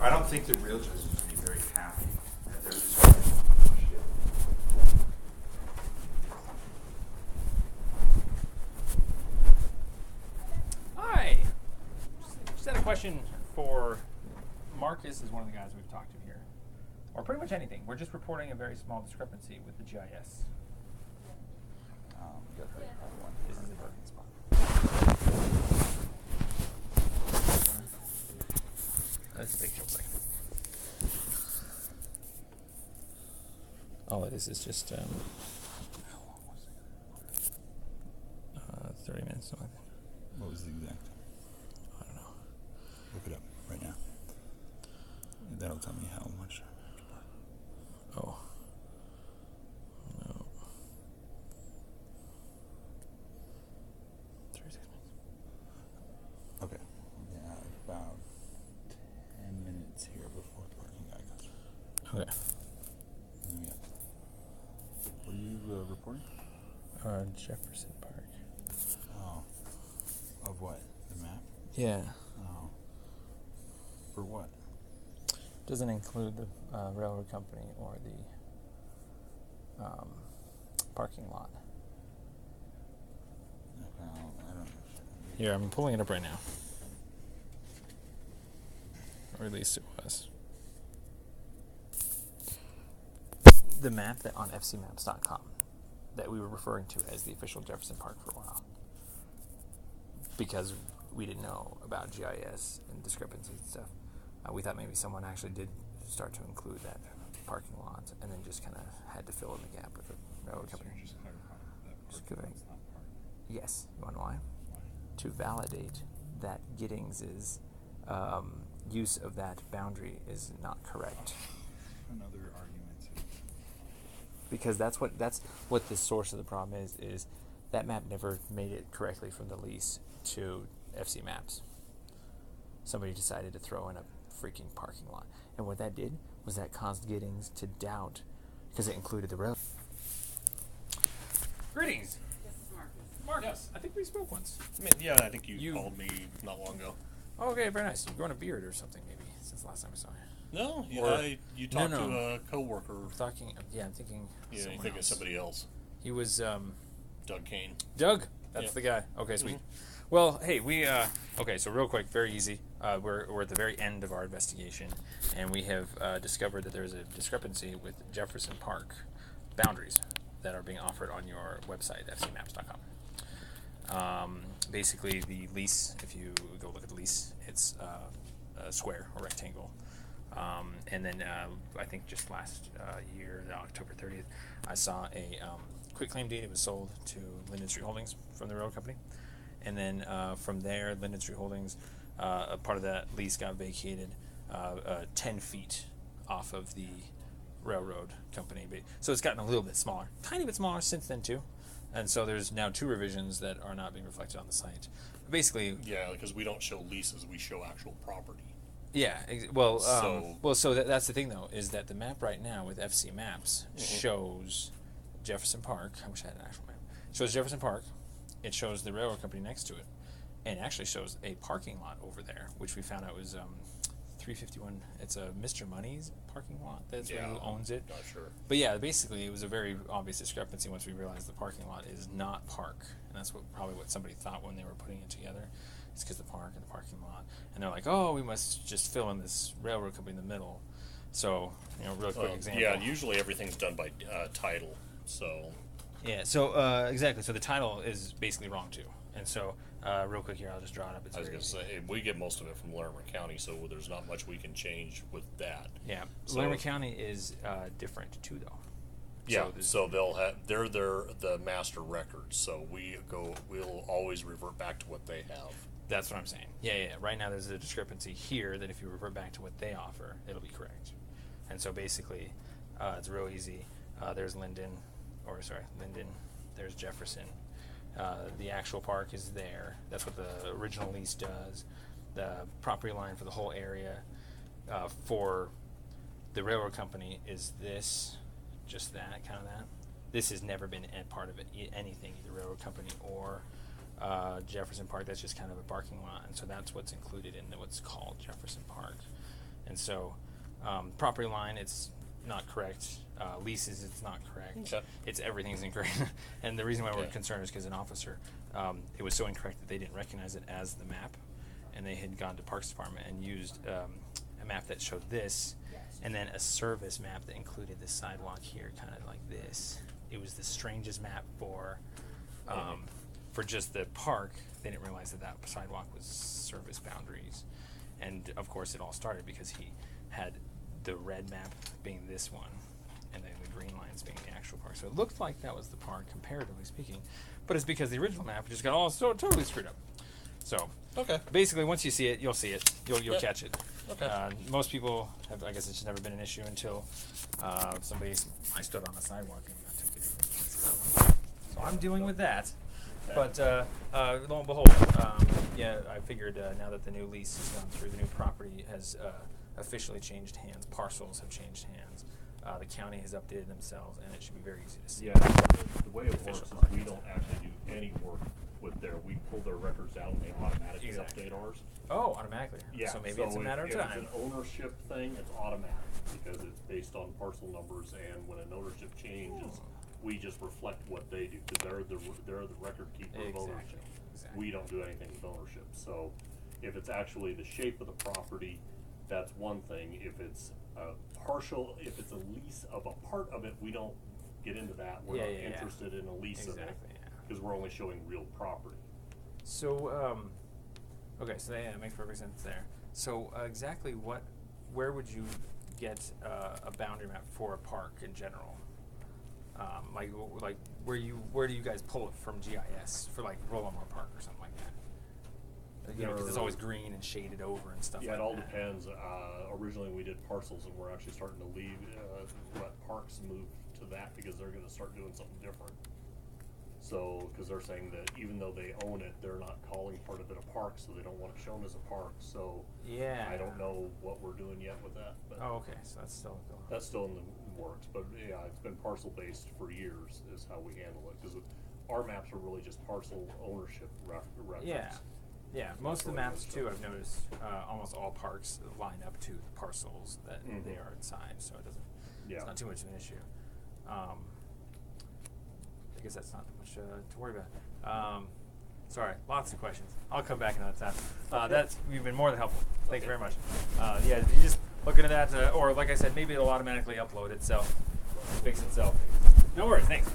I don't think the realtors would be very happy at their description. Hi. Just had a question for Marcus, is one of the guys we've talked to here, or pretty much anything. We're just reporting a very small discrepancy with the GIS. This is a parking spot. That's a big joke. All it is just How long was it? 30 minutes. Something. What was the exact? I don't know. Look it up right now. That'll tell me how much. Oh. No. 36 minutes. Okay. Yeah, about 10 minutes here before the parking guy comes. Okay. Yeah. What are you reporting? Jefferson Park. Oh. Of what? The map? Yeah. Oh. For what? Doesn't include the railroad company or the parking lot. I don't know. Here, I'm pulling it up right now. Or at least it was. The map that on fcmaps.com that we were referring to as the official Jefferson Park for a while. Because we didn't know about GIS and discrepancies and stuff. We thought maybe someone actually did start to include that parking lot and then just kind of had to fill in the gap with the railroad company. Just clarify that Just parking giving. lot's not parked. Yes. You want to know why? Why? To validate that Gittings's use of that boundary is not correct. Another argument. Because that's what the source of the problem is that map never made it correctly from the lease to FC Maps. Somebody decided to throw in a freaking parking lot. And what that did was that caused Gittings to doubt, because it included the road. Greetings. This is Marcus. Marcus, I think we spoke once. Yeah, I think you called me not long ago. Oh, okay, very nice. You've grown a beard or something, maybe, since the last time I saw you. No, you talked No. to a coworker. I'm thinking. Yeah, you think of somebody else. He was Doug Kane. Doug. That's Yep. the guy. Okay, sweet. Mm-hmm. Well, hey, we okay. So real quick, very easy. We're at the very end of our investigation, and we have discovered that there is a discrepancy with Jefferson Park boundaries that are being offered on your website, fcmaps.com. Basically, the lease. If you go look at the lease, it's a square or rectangle. And then I think just last year, October 30th, I saw a quitclaim deed. It was sold to Linden Street Holdings from the railroad company. And then from there, Linden Street Holdings, a part of that lease got vacated 10 feet off of the railroad company. So it's gotten a little bit smaller, tiny bit smaller since then too. And so there's now 2 revisions that are not being reflected on the site. Basically, Yeah, because we don't show leases, we show actual property. yeah. So that's the thing though, is that the map right now with FC Maps shows Jefferson Park. I wish I had an actual map. It shows Jefferson Park. It shows the railroad company next to it, and it actually shows a parking lot over there, which we found out was 351. It's a Mr. Money's parking lot. That's who owns it. Not sure. But yeah, basically it was a very obvious discrepancy once we realized the parking lot is not park, and that's probably what somebody thought when they were putting it together. It's because the park and the parking lot, and they're like, oh, we must just fill in this railroad company in the middle. So, real quick example. Yeah, usually everything's done by title, so... Yeah, so exactly. So the title is basically wrong too. And so, real quick here, I'll just draw it up. It's I was going to say, we get most of it from Larimer County, so there's not much we can change with that. Yeah, So- Larimer County is different too, though. Yeah, so they'll have they're the master records, so we'll always revert back to what they have. That's what I'm saying. Yeah. Right now, there's a discrepancy here that if you revert back to what they offer, it'll be correct. And so basically, it's real easy. There's Linden. There's Jefferson. The actual park is there. That's what the original lease does. The property line for the whole area for the railroad company is this, just that, kind of that. This has never been a part of it, anything, either railroad company or Jefferson Park. That's just kind of a parking lot, and so that's what's included in what's called Jefferson Park. And And so, property line, it's not correct. Leases, it's not correct. Okay. It's everything's incorrect. And the reason why we're Okay. concerned is because an officer, it was so incorrect that they didn't recognize it as the map, and they had gone to Parks Department and used a map that showed this, and then a service map that included the sidewalk here, kind of like this. It was the strangest map for just the park. They didn't realize that that sidewalk was service boundaries, and of course it all started because he had the red map being this one, and then the green lines being the actual park. So it looked like that was the park, comparatively speaking, but it's because the original map just got all totally screwed up. So Okay. basically, once you see it, you'll see it. You'll Yep. catch it. Okay. Most people have. I guess it's never been an issue until I stood on the sidewalk and I took it. So I'm dealing with that. But lo and behold, I figured now that the new lease has gone through, the new property has officially changed hands. Parcels have changed hands. The county has updated themselves, and it should be very easy to see. Yeah, the way it works Official is we don't actually do any work with we pull their records out and they automatically Exactly. update ours. Oh, automatically. Yeah. So maybe it's a matter of if time. it's an ownership thing, it's automatic because it's based on parcel numbers, and when an ownership changes, we just reflect what they do because they're the record keeper of ownership. Exactly. We don't do anything with ownership. So if it's actually the shape of the property, that's one thing. If it's a if it's a lease of a part of it, we don't get into that. We're not interested in a lease of it because we're only showing real property. So, okay, so that makes perfect sense there. So, exactly where would you get a boundary map for a park in general? Like where do you guys pull it from GIS for like Rollamore Park or something like that? You know, because it's always green and shaded over and stuff. Yeah, like it all that. depends. Originally, we did parcels, and we're actually starting to let parks move to that because they're going to start doing something different. So, because they're saying that even though they own it, they're not calling part of it a park, so they don't want it shown as a park. So, Yeah. I don't know what we're doing yet with that. But Oh, okay. So that's still going on. that's still in the works. But yeah, it's been parcel based for years is how we handle it because our maps are really just parcel ownership records. Yeah. Yeah, most of the really maps good too, stuff. I've noticed, almost all parks line up to the parcels that they are inside, so it doesn't. Yeah. It's not too much of an issue. I guess that's not much to worry about. Sorry, lots of questions. I'll come back another time. You've been more than helpful. Thank you very much. Yeah, you just look into that, or like I said, maybe it'll automatically upload itself, fix itself. No worries. Thanks.